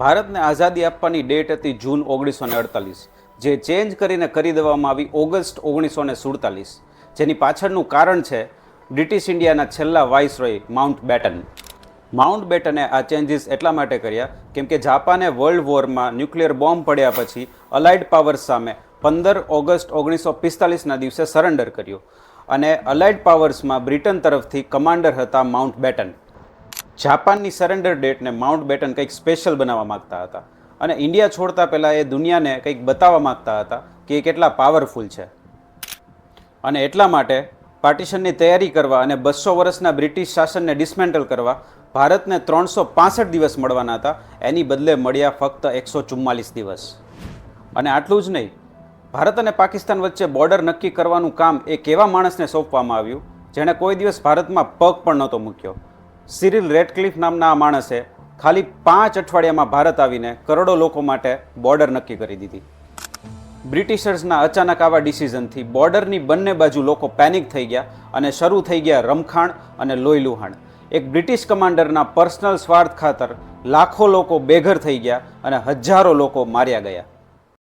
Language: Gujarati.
ભારતને આઝાદી આપવાની ડેટ હતી જૂન 1948, જે ચેન્જ કરીને કરી દેવામાં આવી ઓગસ્ટ 1947, જેની પાછળનું કારણ છે બ્રિટિશ ઇન્ડિયાના છેલ્લા વાઇસરોય માઉન્ટ બેટન. માઉન્ટ બેટને આ ચેન્જીસ એટલા માટે કર્યા કેમ કે જાપાને વર્લ્ડ વોરમાં ન્યુક્લિયર બોમ્બ પડ્યા પછી અલાઇડ પાવર્સ સામે 15 ઓગસ્ટ 1945ના દિવસે સરેન્ડર કર્યું અને અલાઇડ પાવર્સમાં બ્રિટન તરફથી કમાન્ડર હતા માઉન્ટ બેટન. જાપાનની સરેન્ડર ડેટને માઉન્ટ બેટન કંઈક સ્પેશિયલ બનાવવા માગતા હતા અને ઇન્ડિયા છોડતા પહેલાં એ દુનિયાને કંઈક બતાવવા માગતા હતા કે એ કેટલા પાવરફુલ છે. અને એટલા માટે પાર્ટીશનની તૈયારી કરવા અને 200 વર્ષના બ્રિટિશ શાસનને ડિસમેન્ટલ કરવા ભારતને 365 દિવસ મળવાના હતા, એની બદલે મળ્યા ફક્ત 144 દિવસ. અને આટલું જ નહીં, ભારત અને પાકિસ્તાન વચ્ચે બોર્ડર નક્કી કરવાનું કામ એક એવા માણસને સોંપવામાં આવ્યું જેણે કોઈ દિવસ ભારતમાં પગ પણ નહોતો મૂક્યો. સિરિલ રેડક્લિફ નામના આ માણસે ખાલી 5 અઠવાડિયામાં ભારત આવીને કરોડો લોકો માટે બોર્ડર નક્કી કરી દીધી. બ્રિટિશર્સના અચાનક આવા ડિસિઝનથી બોર્ડરની બંને બાજુ લોકો પેનિક થઈ ગયા અને શરૂ થઈ ગયા રમખાણ અને લોહીલુહાણ. એક બ્રિટિશ કમાન્ડરના પર્સનલ સ્વાર્થ ખાતર લાખો લોકો બેઘર થઈ ગયા અને હજારો લોકો માર્યા ગયા.